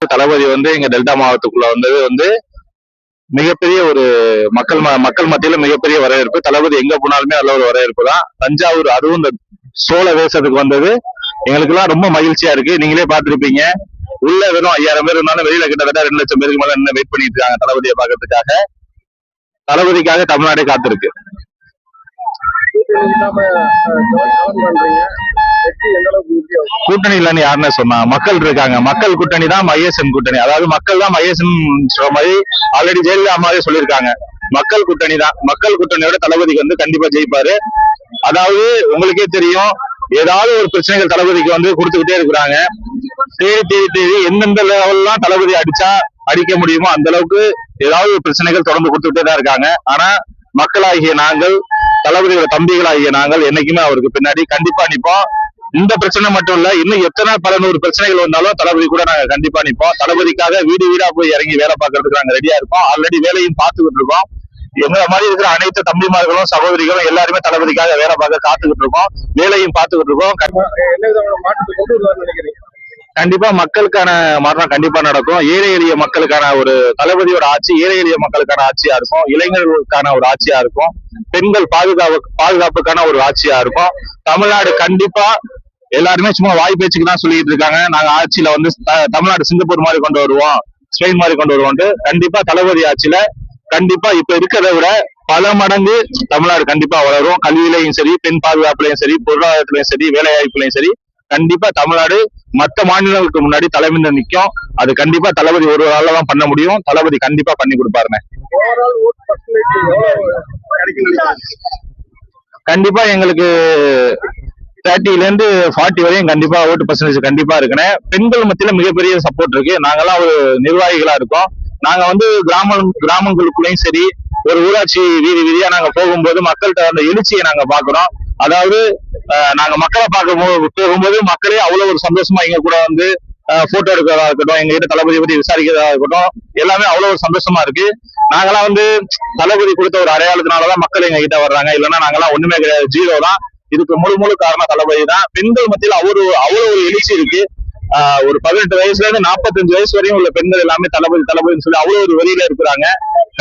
தளபதி எங்க டெல்டா மாவட்டத்துக்குள்ள வந்தது மிகப்பெரிய ஒரு மக்கள் மத்தியில மிகப்பெரிய வரவேற்பு. தளபதி எங்க போனாலுமே நல்ல ஒரு வரவேற்பு தான். தஞ்சாவூர் அதுவும் இந்த சோழ வேஷத்துக்கு வந்தது எங்களுக்கு எல்லாம் ரொம்ப மகிழ்ச்சியா இருக்கு. நீங்களே பார்த்திருப்பீங்க, உள்ள வெறும் 5000 பேர் இருந்தாலும் வெளியில கிட்டத்தட்ட 2 லட்சம் பேருக்கு மேல என்ன வெயிட் பண்ணிட்டு இருக்காங்க தளபதியை பார்க்கறதுக்காக. தளபதிக்காக தமிழ்நாடே காத்திருக்கு. கூட்டணி இல்லன்னு யாருன்னு சொன்னா? மக்கள் இருக்காங்க. மக்கள் கூட்டணி தான் மையசன் கூட்டணி. அதாவது மக்கள் தான் மையசன் சொல்ற மாதிரி ஆல்ரெடி ஜெயலலிதா அம்மாவே சொல்லியிருக்காங்க. மக்கள் கூட்டணி தான். மக்கள் கூட்டணியோட தளபதிக்கு கண்டிப்பா ஜெயிப்பாரு. அதாவது உங்களுக்கே தெரியும், ஏதாவது ஒரு பிரச்சனைகள் தளபதிக்கு கொடுத்துக்கிட்டே இருக்கிறாங்க. தேடி எந்தெந்த லெவல்லாம் தளபதி அடிக்க முடியுமோ அந்த அளவுக்கு ஏதாவது ஒரு பிரச்சனைகள் தொடர்ந்து கொடுத்துக்கிட்டே தான் இருக்காங்க. ஆனா மக்களாகிய நாங்கள், தளபதியோட தம்பிகளாகிய நாங்கள் என்னைக்குமே அவருக்கு பின்னாடி கண்டிப்பா நிற்போம். இந்த பிரச்சனை மட்டும் இல்ல, இன்னும் எத்தனை பல 100 பிரச்சனைகள் வந்தாலும் தளபதி கூட நாங்க கண்டிப்பா நிற்போம். தளபதிக்காக வீடு வீடா போய் இறங்கி வேலை பார்க்கறதுக்கு நாங்க ரெடியா இருக்கோம். ஆல்ரெடி வேலையும் பார்த்துக்கிட்டு இருக்கோம். எங்களை மாதிரி இருக்கிற அனைத்து தம்பிமார்களும் சகோதரிகளும் எல்லாருமே தளபதிக்காக வேலை பார்க்க காத்துக்கிட்டு இருக்கோம். வேலையும் பார்த்துக்கிட்டு இருக்கோம். கண்டிப்பா மக்களுக்கான மாற்றம் கண்டிப்பா நடக்கும். ஏழை எளிய மக்களுக்கான ஒரு தளபதியோட ஆட்சி ஏழை எளிய மக்களுக்கான ஆட்சியா இருக்கும். இளைஞர்களுக்கான ஒரு ஆட்சியா இருக்கும். பெண்கள் பாதுகாப்புக்கான ஒரு ஆட்சியா இருக்கும். தமிழ்நாடு கண்டிப்பா எல்லாருமே சும்மா வாய் பேச்சுக்கு தான் சொல்லிட்டு இருக்காங்க. நாங்க ஆட்சியில தமிழ்நாடு சிங்கப்பூர் மாதிரி கொண்டு வருவோம், ஸ்பெயின் மாதிரி கொண்டு வருவோம். கண்டிப்பா தளபதி ஆட்சியில கண்டிப்பா இப்ப இருக்கிறத விட பல மடங்கு தமிழ்நாடு கண்டிப்பா வளரும். கல்வியிலையும் சரி, பெண் பாதுகாப்புலையும் சரி, பொருளாதாரத்திலையும் சரி, வேலை வாய்ப்புலையும் சரி, கண்டிப்பா தமிழ்நாடு மற்ற மாநிலங்களுக்கு முன்னாடி தலைமையில நிற்கும். அது கண்டிப்பா தளபதி ஒரு ஆள தான் பண்ண முடியும். தளபதி கண்டிப்பா பண்ணி கொடுப்பாருங்க. கண்டிப்பா எங்களுக்கு 30 to 40 வரையும் கண்டிப்பா ஓட்டு பர்சன்டேஜ் கண்டிப்பா இருக்குன்னு. பெண்கள் மத்தியில மிகப்பெரிய சப்போர்ட் இருக்கு. நாங்கெல்லாம் ஒரு நிர்வாகிகளா இருக்கோம். நாங்க கிராமங்களுக்குள்ளயும் சரி, ஒரு ஊராட்சி வீதியா நாங்க போகும்போது மக்கள்கிட்ட அந்த எழுச்சியை நாங்க பாக்குறோம். அதாவது நாங்க மக்களை போகும்போது மக்களே அவ்வளவு ஒரு சந்தோஷமா எங்க கூட போட்டோ எடுக்கிறதா இருக்கட்டும், எங்க கிட்ட தளபதி பத்தி விசாரிக்கிறதா இருக்கட்டும், எல்லாமே அவ்வளவு ஒரு சந்தோஷமா இருக்கு. நாங்கெல்லாம் தளபதி கொடுத்த ஒரு அடையாளத்தினாலதான் மக்கள் எங்க கிட்ட வர்றாங்க. இல்லைன்னா நாங்கெல்லாம் ஒண்ணுமே கிடையாது, ஜீரோ தான். இதுக்கு முழு காரணம் தளபதி தான். பெண்கள் மத்தியில் அவ்வளவு ஒரு எழுச்சி இருக்கு. ஒரு 18 வயசுல இருந்து 45 வயசு வரையும் உள்ள பெண்கள் எல்லாமே தளபதினு சொல்லி அவ்வளவு ஒரு வெளியில இருக்கிறாங்க.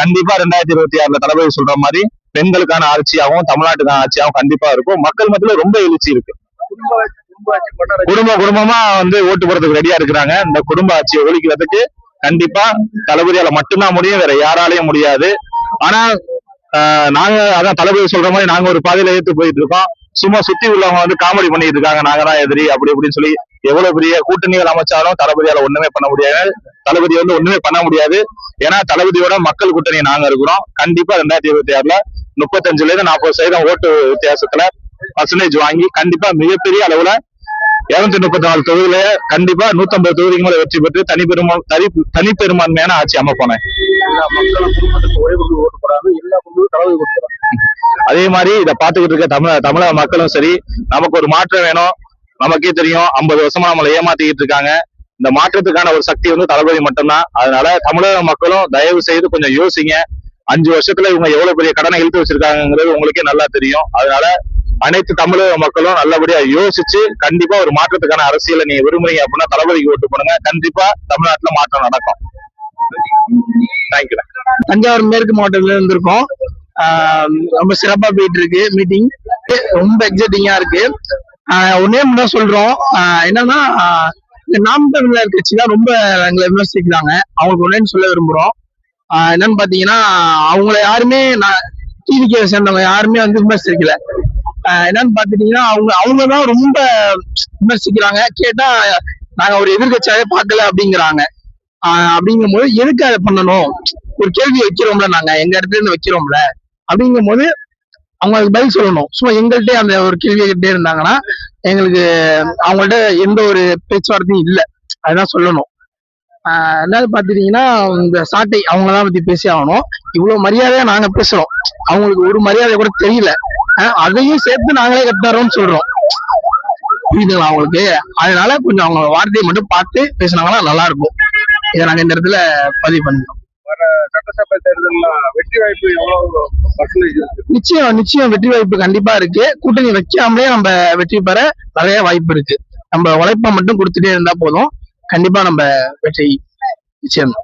கண்டிப்பா 2026 தளபதி சொல்ற மாதிரி பெண்களுக்கான ஆட்சியாகவும் தமிழ்நாட்டுக்கான ஆட்சியாகவும் கண்டிப்பா இருக்கும். மக்கள் மத்தியில ரொம்ப எழுச்சி இருக்கு. குடும்பமா ஓட்டு போறதுக்கு ரெடியா இருக்கிறாங்க. இந்த குடும்ப ஆட்சியை ஒழிக்கிறதுக்கு கண்டிப்பா தளபதியால மட்டும்தான் முடியும், வேற யாராலையும் முடியாது. ஆனா நாங்க அதான் தளபதி சொல்ற மாதிரி நாங்க ஒரு பாதையில ஏத்து போயிட்டு இருக்கோம். சும்மா சுத்தி உள்ளவங்க காமெடி பண்ணிட்டு இருக்காங்க, நாங்க தான் எதிரி அப்படி இப்படின்னு சொல்லி எவ்வளவு பெரிய கூட்டணிகள் அமைச்சாலும் தளபதியால ஒண்ணுமே பண்ண முடியாது. தளபதி ஒண்ணுமே பண்ண முடியாது. ஏன்னா தளபதியோட மக்கள் கூட்டணி நாங்க இருக்கிறோம். கண்டிப்பா 2026 35 to 40% ஓட்டு வித்தியாசத்துல பர்சன்டேஜ் வாங்கி கண்டிப்பா மிகப்பெரிய அளவுல 234 தொகுதியில கண்டிப்பா 150 தொகுதிக்கு மேல வெற்றி பெற்று தனிப்பெரும்பான்மையான ஆட்சி அமைப்பானே. அதே மாதிரி இதை பாத்துக்கிட்டு இருக்க தமிழக மக்களும் சரி, நமக்கு ஒரு மாற்றம் வேணும். நமக்கே தெரியும் 50 வருஷமா நம்மளை ஏமாத்திக்கிட்டு இருக்காங்க. இந்த மாற்றத்துக்கான ஒரு சக்தி தளபதி மட்டும்தான். அதனால தமிழக மக்களும் தயவு செய்து கொஞ்சம் யோசிங்க. 5 வருஷத்துல இவங்க எவ்வளவு பெரிய கடனை இழுத்து வச்சிருக்காங்கிறது உங்களுக்கே நல்லா தெரியும். அதனால அனைத்து தமிழக மக்களும் நல்லபடியா யோசிச்சு கண்டிப்பா ஒரு மாற்றத்துக்கான அரசியலை நீங்க விரும்புறீங்க அப்படின்னா தளபதிக்கு ஓட்டு பண்ணுங்க. கண்டிப்பா தமிழ்நாட்டுல மாற்றம் நடக்கும். தேங்க்யூ. தஞ்சாவூர் மேற்கு மாவட்டத்துல இருந்திருக்கோம். ரொம்ப சிறப்பா போயிட்டு இருக்கு மீட்டிங். ரொம்ப எக்ஸைட்டிங்கா இருக்கு. ஒன்னே தான் சொல்றோம், என்னன்னா நாம் தமிழர் கட்சி தான் ரொம்ப எங்களை விமர்சிக்கிறாங்க. அவங்களுக்கு ஒன்னேன்னு சொல்ல விரும்புறோம். என்னன்னு பாத்தீங்கன்னா, அவங்கள யாருமே டிவிக்கு சேர்ந்தவங்க யாருமே விமர்சிக்கல. என்னன்னு பாத்துட்டீங்கன்னா அவங்கதான் ரொம்ப விமர்சிக்கிறாங்க. கேட்டா நாங்க ஒரு எதிர்கட்சியாவே பார்க்கல அப்படிங்கிறாங்க. அப்படிங்கும் போது எதுக்கு அதை பண்ணணும்? ஒரு கேள்வி வைக்கிறோம்ல, நாங்க எங்க இடத்துல இருந்து வைக்கிறோம்ல, அப்படிங்கும் போது அவங்க அதுக்கு பதில் சொல்லணும். சும்மா எங்கள்கிட்ட அந்த ஒரு கேள்வி கிட்டே இருந்தாங்கன்னா எங்களுக்கு அவங்கள்ட்ட எந்த ஒரு பேச்சுவார்த்தையும் இல்லை, அதுதான் சொல்லணும். என்னது பாத்துட்டீங்கன்னா, இந்த சாட்டை அவங்கதான் பத்தி பேசி ஆகணும். இவ்வளவு மரியாதையா நாங்க பேசுறோம், அவங்களுக்கு ஒரு மரியாதை கூட தெரியல. அதையும் சேர்த்து நாங்களே கட்டாரோம்னு சொல்றோம், புரியுதுங்களா அவங்களுக்கு? அதனால கொஞ்சம் அவங்க வார்த்தையை மட்டும் பார்த்து பேசினாங்கன்னா நல்லா இருக்கும். இதை நாங்க இந்த இடத்துல பதிவு பண்ணிக்கிறோம். சட்டசபை தேர்தல்ல வெற்றி வாய்ப்பு எவ்வளவு பர்சன்டேஜ் இருக்கு? நிச்சயம் வெற்றி வாய்ப்பு கண்டிப்பா இருக்கு. கூட்டணி வைக்காமலே நம்ம வெற்றி பெற நிறைய வாய்ப்பு இருக்கு. நம்ம உழைப்பை மட்டும் கொடுத்துட்டே இருந்தா போதும். கண்டிப்பா நம்ம வெற்றி நிச்சயம்.